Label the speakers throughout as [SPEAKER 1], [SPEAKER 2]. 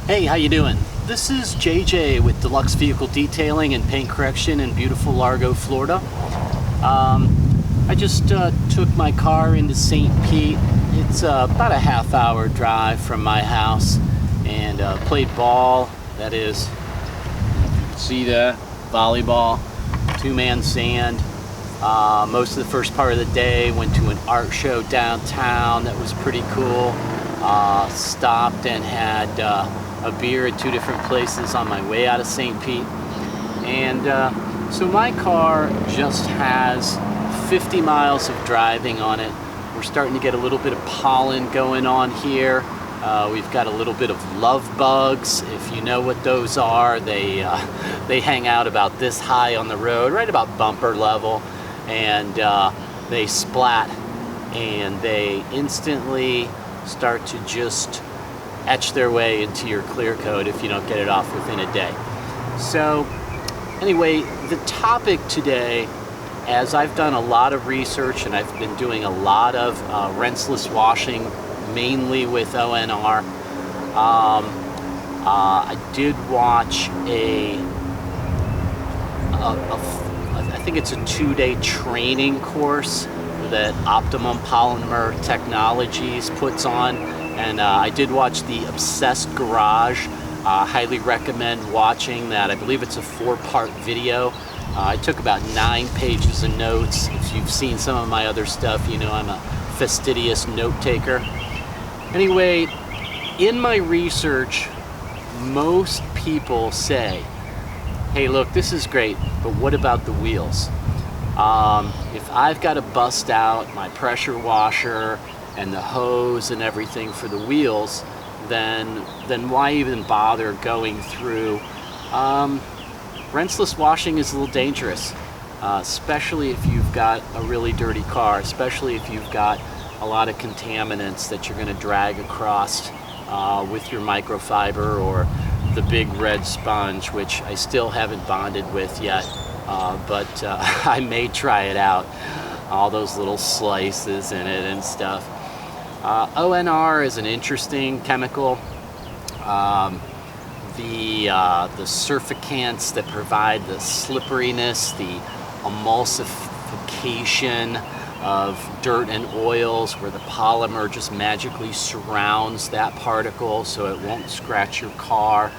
[SPEAKER 1] Hey, how you doing? This is JJ with Deluxe Vehicle Detailing and Paint Correction in beautiful Largo, Florida. I just took my car into St. Pete. It's about a half-hour drive from my house, and played ball. That is, you can see that, volleyball, two-man sand. Most of the first part of the day went to an art show downtown that was pretty cool. Stopped and had a beer at two different places on my way out of St. Pete. And so my car just has 50 miles of driving on it. We're starting to get a little bit of pollen going on here. We've got a little bit of love bugs. If you know what those are, they hang out about this high on the road, right about bumper level, and they splat, and they instantly start to just etch their way into your clear coat if you don't get it off within a day. So anyway, the topic today, as I've done a lot of research and I've been doing a lot of rinseless washing, mainly with ONR, I did watch I think it's a 2-day training course that Optimum Polymer Technologies puts on, and I did watch the Obsessed Garage. Highly recommend watching that. I believe it's a 4-part video. I took about 9 pages of notes. If you've seen some of my other stuff, you know I'm a fastidious note taker. Anyway, in my research, most people say, hey, look, this is great, but what about the wheels? If I've got to bust out my pressure washer and the hose and everything for the wheels, then why even bother going through? Rinseless washing is a little dangerous, especially if you've got a really dirty car, especially if you've got a lot of contaminants that you're going to drag across with your microfiber or the big red sponge, which I still haven't bonded with yet, but I may try it out. All those little slices in it and stuff. ONR is an interesting chemical. The surfactants that provide the slipperiness, the emulsification of dirt and oils, where the polymer just magically surrounds that particle so it won't scratch your car.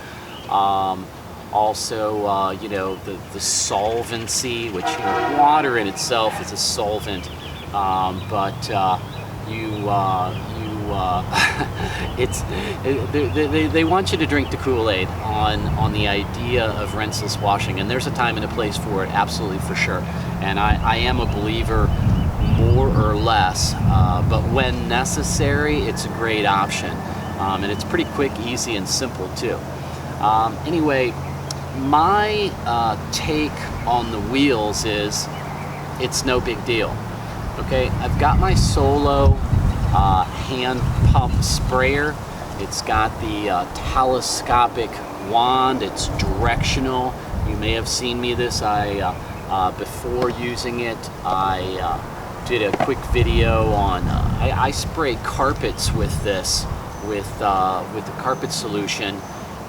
[SPEAKER 1] Also, you know, the solvency, which, you know, water in itself is a solvent, but they want you to drink the Kool-Aid on the idea of rinseless washing, and there's a time and a place for it, absolutely, for sure. And I am a believer, more or less, but when necessary, it's a great option, and it's pretty quick, easy, and simple too. Anyway, my take on the wheels is it's no big deal. Okay, I've got my Solo hand pump sprayer. It's got the telescopic wand. It's directional. You may have seen me this. Before using it, I did a quick video on. I spray carpets with this, with the carpet solution,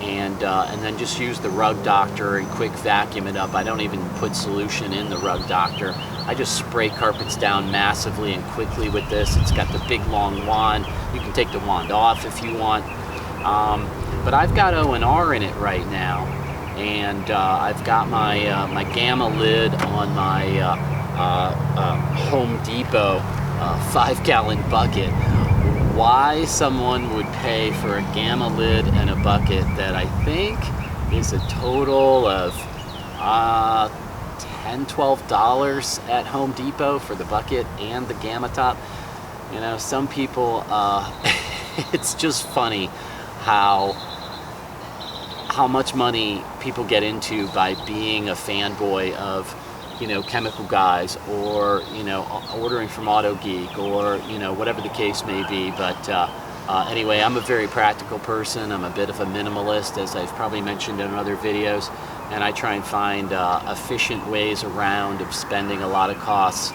[SPEAKER 1] and then just use the Rug Doctor and quick vacuum it up. I don't even put solution in the Rug Doctor. I just spray carpets down massively and quickly with this. It's got the big long wand. You can take the wand off if you want. But I've got ONR in it right now, and I've got my Gamma lid on my Home Depot 5-gallon bucket. Why someone would pay for a Gamma lid and a bucket that I think is a total of $10, $12 at Home Depot for the bucket and the Gamma top. You know, some people, it's just funny how much money people get into by being a fanboy of, you know, chemical guys, or, you know, ordering from Auto Geek, or, you know, whatever the case may be. But anyway, I'm a very practical person. I'm a bit of a minimalist, as I've probably mentioned in other videos, and I try and find efficient ways around of spending a lot of costs.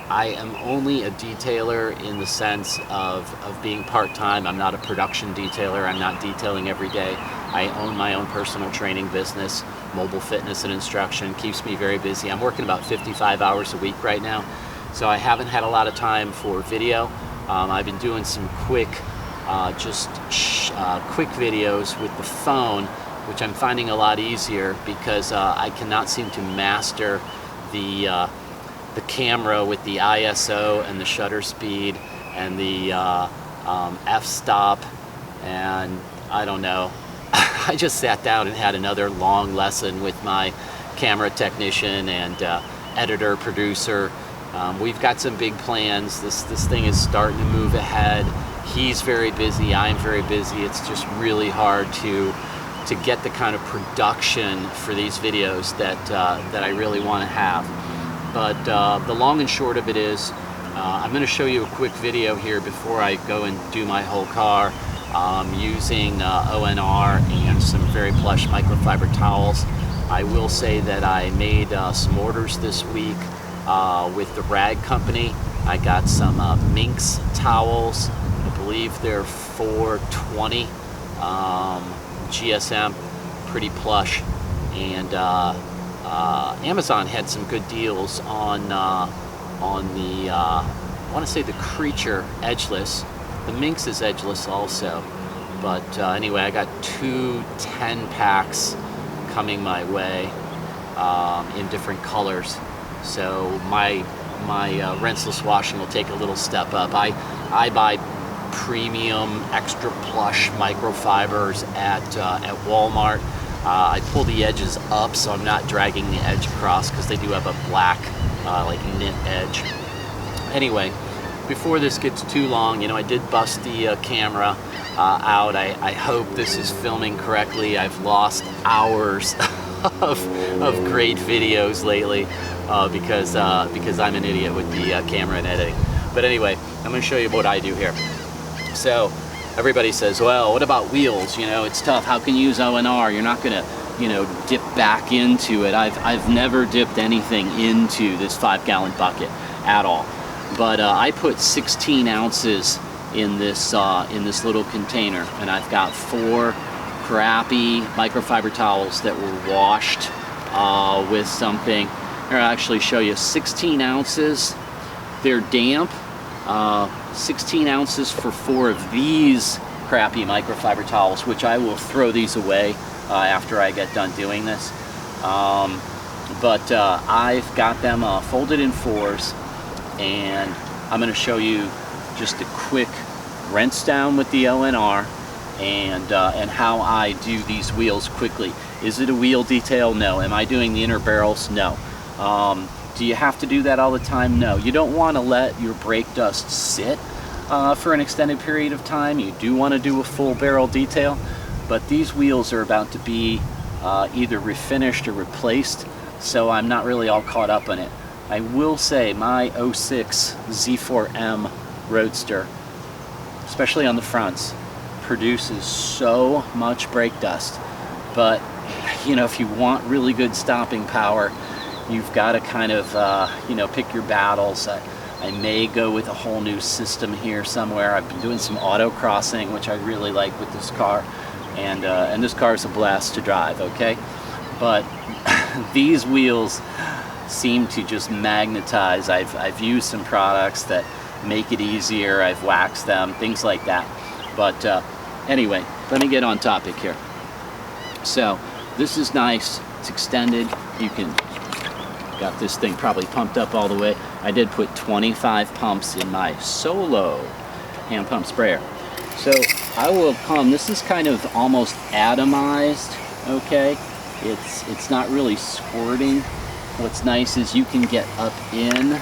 [SPEAKER 1] I am only a detailer in the sense of being part-time. I'm not a production detailer. I'm not detailing every day. I own my own personal training business. Mobile fitness and instruction keeps me very busy. I'm working about 55 hours a week right now, so I haven't had a lot of time for video. I've been doing some quick videos with the phone, which I'm finding a lot easier because I cannot seem to master the camera with the ISO and the shutter speed and the f-stop, and I don't know. I just sat down and had another long lesson with my camera technician and editor, producer. We've got some big plans. This thing is starting to move ahead. He's very busy, I'm very busy. It's just really hard to get the kind of production for these videos that I really want to have. But the long and short of it is, I'm going to show you a quick video here before I go and do my whole car, using ONR and some very plush microfiber towels. I will say that I made some orders this week with the rag company. I got some Minx towels. I believe they're 420 GSM, pretty plush, and Amazon had some good deals on the I want to say the Creature edgeless. The Minx is edgeless also, but anyway, I got 2 10-packs coming my way in different colors. So my rinseless washing will take a little step up. I buy premium extra plush microfibers at Walmart. I pull the edges up so I'm not dragging the edge across, because they do have a black like knit edge. Anyway, before this gets too long, I did bust the camera out. I hope this is filming correctly. I've lost hours of great videos lately because I'm an idiot with the camera and editing. But anyway, I'm going to show you what I do here. So everybody says, well, what about wheels? It's tough. How can you use ONR? You're not going to, dip back into it. I've never dipped anything into this 5-gallon bucket at all. But I put 16 ounces in this little container, and I've got 4 crappy microfiber towels that were washed with something. Here, I'll actually show you. 16 ounces. They're damp. 16 ounces for 4 of these crappy microfiber towels, which I will throw these away after I get done doing this. But I've got them folded in 4s, and I'm going to show you just a quick rinse down with the ONR and how I do these wheels quickly. Is it a wheel detail? No. Am I doing the inner barrels? No. Do you have to do that all the time? No. You don't want to let your brake dust sit for an extended period of time. You do want to do a full barrel detail, but these wheels are about to be either refinished or replaced, so I'm not really all caught up on it. I will say my 06 Z4M Roadster, especially on the fronts, produces so much brake dust, but if you want really good stopping power, you've got to kind of pick your battles. I may go with a whole new system here somewhere. I've been doing some autocrossing, which I really like with this car, and this car is a blast to drive, okay? But these wheels seem to just magnetize. I've used some products that make it easier. I've waxed them, things like that. But anyway, let me get on topic here. So this is nice. It's extended. You can got this thing probably pumped up all the way. I did put 25 pumps in my Solo hand pump sprayer. So I will come. This is kind of almost atomized. Okay, it's not really squirting. What's nice is you can get up in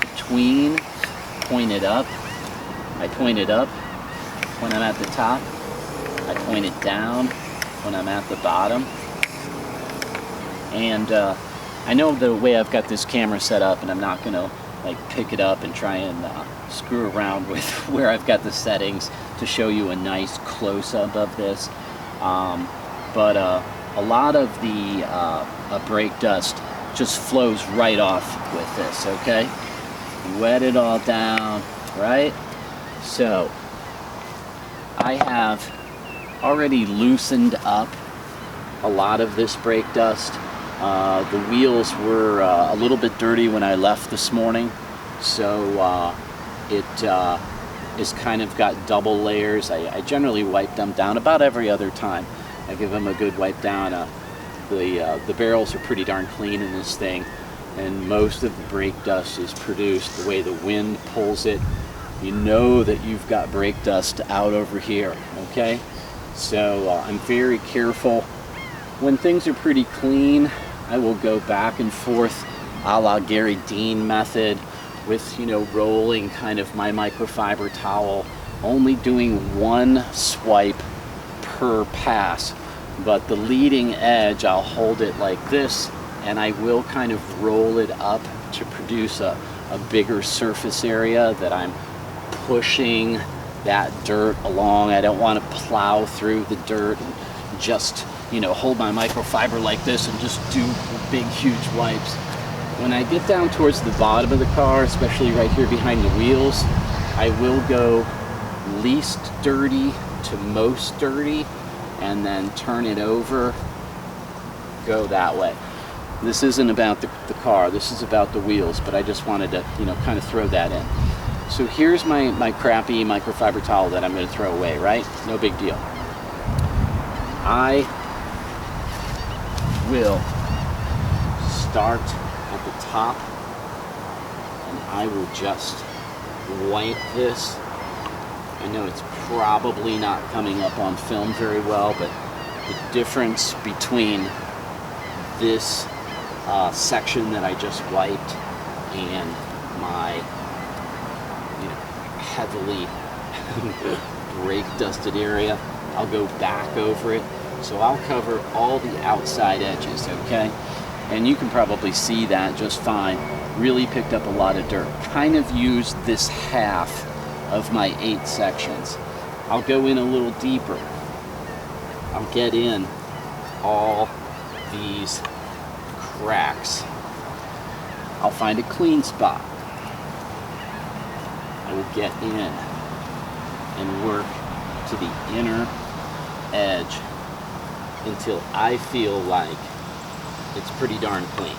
[SPEAKER 1] between, point it up. I point it up when I'm at the top. I point it down when I'm at the bottom. And I know the way I've got this camera set up, and I'm not going to pick it up and try and screw around with where I've got the settings to show you a nice close-up of this. But a lot of the brake dust just flows right off with this, okay? Wet it all down, right? So I have already loosened up a lot of this brake dust. The wheels were a little bit dirty when I left this morning, so it is kind of got double layers. I generally wipe them down about every other time. I give them a good wipe down. The barrels are pretty darn clean in this thing, and most of the brake dust is produced the way the wind pulls it. You know that you've got brake dust out over here, okay? So I'm very careful. When things are pretty clean, I will go back and forth a la Gary Dean method with, you know, rolling kind of my microfiber towel, only doing one swipe per pass. But the leading edge, I'll hold it like this, and I will kind of roll it up to produce a bigger surface area that I'm pushing that dirt along. I don't want to plow through the dirt and just, you know, hold my microfiber like this and just do big, huge wipes. When I get down towards the bottom of the car, especially right here behind the wheels, I will go least dirty to most dirty and then turn it over, go that way. This isn't about the car, this is about the wheels, but I just wanted to, you know, kind of throw that in. So here's my crappy microfiber towel that I'm going to throw away, right? No big deal. I will start at the top, and I will just wipe this. I know it's probably not coming up on film very well, but the difference between this section that I just wiped and my, you know, heavily brake dusted area, I'll go back over it. So I'll cover all the outside edges, okay? And you can probably see that just fine. Really picked up a lot of dirt. Kind of used this half of my 8 sections. I'll go in a little deeper. I'll get in all these cracks. I'll find a clean spot. I will get in and work to the inner edge until I feel like it's pretty darn clean.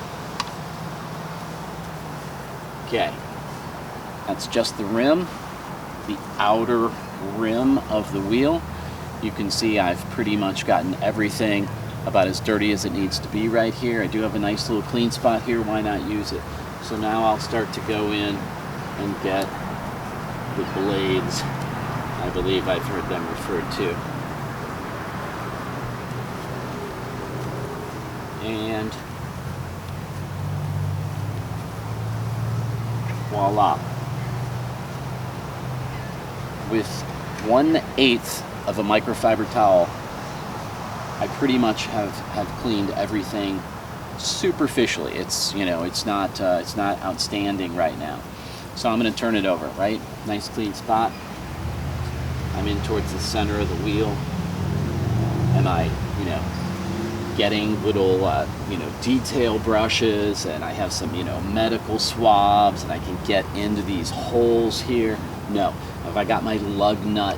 [SPEAKER 1] Okay, that's just the rim, the outer rim of the wheel. You can see I've pretty much gotten everything about as dirty as it needs to be right here. I do have a nice little clean spot here, why not use it? So now I'll start to go in and get the blades. I believe I've heard them referred to. And voila. With 1/8 of a microfiber towel, I pretty much have cleaned everything superficially. It's, you know, it's not outstanding right now. So I'm going to turn it over, right? Nice clean spot. I'm in towards the center of the wheel. Am I, you know, getting little, you know, detail brushes, and I have some, you know, medical swabs, and I can get into these holes here? No. Have I got my lug nut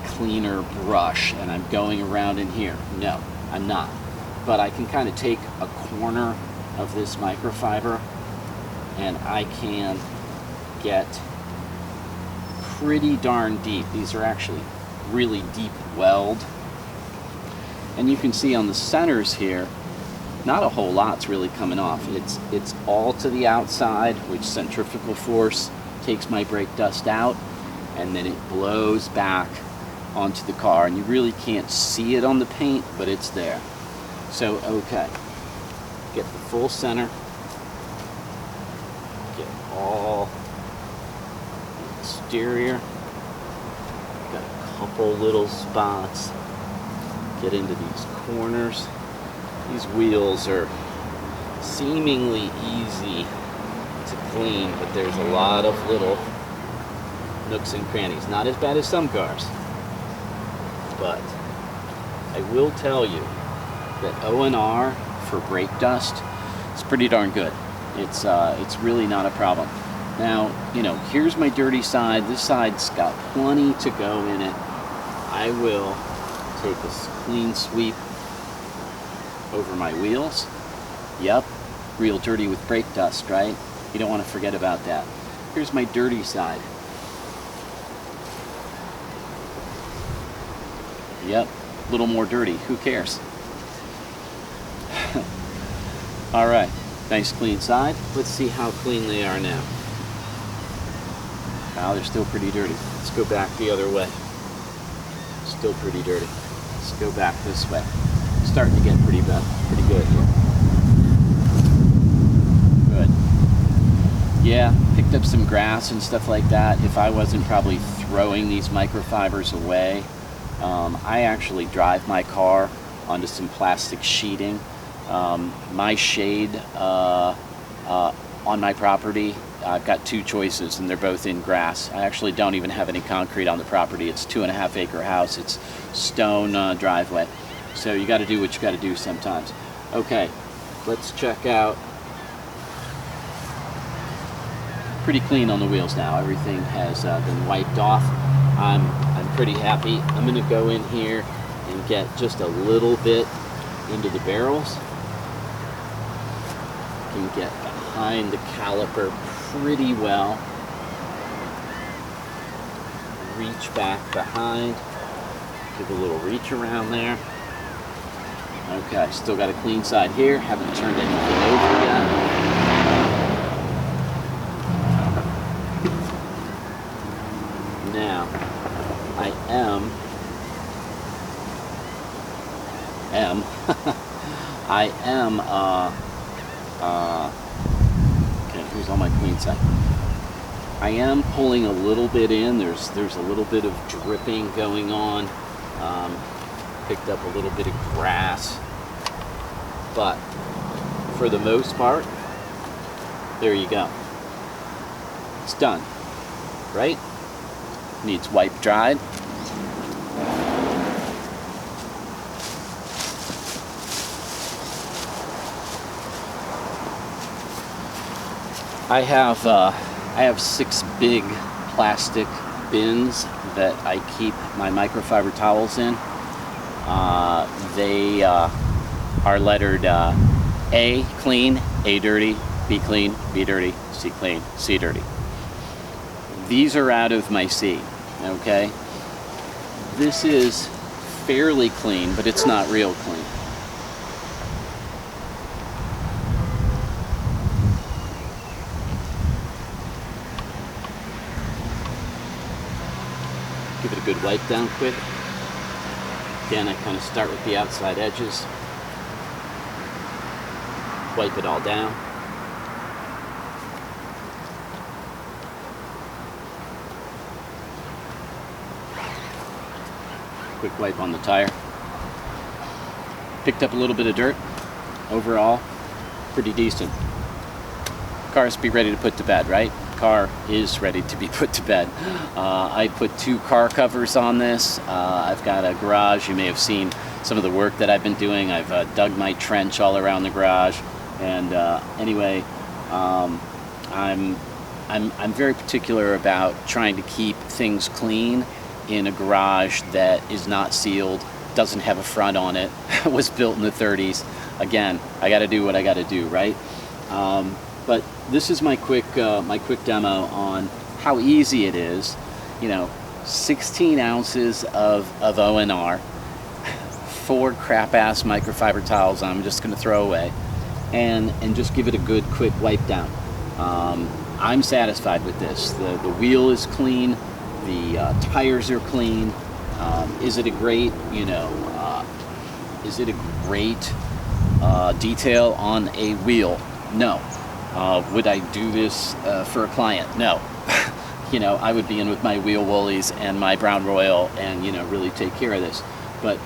[SPEAKER 1] cleaner brush and I'm going around in here? No, I'm not. But I can kind of take a corner of this microfiber and I can get pretty darn deep. These are actually really deep weld. And you can see on the centers here, not a whole lot's really coming off. It's all to the outside, which centrifugal force takes my brake dust out, and then it blows back onto the car. And you really can't see it on the paint, but it's there. So, okay, get the full center, get all the exterior, got a couple little spots, get into these corners. These wheels are seemingly easy to clean, but there's a lot of little nooks and crannies. Not as bad as some cars, but I will tell you that ONR for brake dust is pretty darn good. It's really not a problem. Now, you know, here's my dirty side. This side's got plenty to go in it. I will take a clean sweep over my wheels. Yep, real dirty with brake dust, right? You don't want to forget about that. Here's my dirty side. Yep, a little more dirty. Who cares? All right, nice clean side. Let's see how clean they are now. Wow, they're still pretty dirty. Let's go back the other way. Still pretty dirty. Let's go back this way. Starting to get pretty good here. Good. Yeah, picked up some grass and stuff like that. If I wasn't probably throwing these microfibers away, I actually drive my car onto some plastic sheeting. My shade on my property, I've got two choices and they're both in grass. I actually don't even have any concrete on the property. It's a 2.5 acre house. It's stone driveway. So you got to do what you got to do sometimes. Okay, let's check out. Pretty clean on the wheels now. Everything has been wiped off. I'm pretty happy. I'm going to go in here and get just a little bit into the barrels. Can get behind the caliper pretty well. Reach back behind. Give a little reach around there. Okay, still got a clean side here. Haven't turned anything over yet. Now, I am okay, here's all my clean side. I am pulling a little bit in. There's a little bit of dripping going on. Picked up a little bit of grass, but for the most part, there you go. It's done, right? Needs wipe dried. I have 6 big plastic bins that I keep my microfiber towels in. They are lettered A, clean, A, dirty, B, clean, B, dirty, C, clean, C, dirty. These are out of my C, okay? This is fairly clean, but it's not real clean. Give it a good wipe down quick. Again, I kind of start with the outside edges. Wipe it all down. Quick wipe on the tire. Picked up a little bit of dirt. Overall, pretty decent. Cars be ready to put to bed, right? Car is ready to be put to bed. I put 2 car covers on this. I've got a garage. You may have seen some of the work that I've been doing. I've dug my trench all around the garage. And anyway, I'm very particular about trying to keep things clean in a garage that is not sealed, doesn't have a front on it, was built in the 30s. Again, I got to do what I got to do, right? But this is my quick demo on how easy it is. You know, 16 ounces of ONR, 4 crap-ass microfiber towels I'm just going to throw away, and just give it a good quick wipe down. I'm satisfied with this. The wheel is clean. The tires are clean. Is it a great, is it a great detail on a wheel? No. Would I do this for a client? No. I would be in with my wheel woolies and my Brown Royal and, really take care of this. But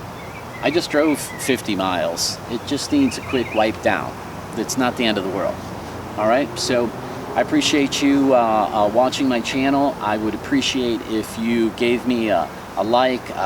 [SPEAKER 1] I just drove 50 miles. It just needs a quick wipe down. It's not the end of the world. All right, so I appreciate you watching my channel. I would appreciate if you gave me a like.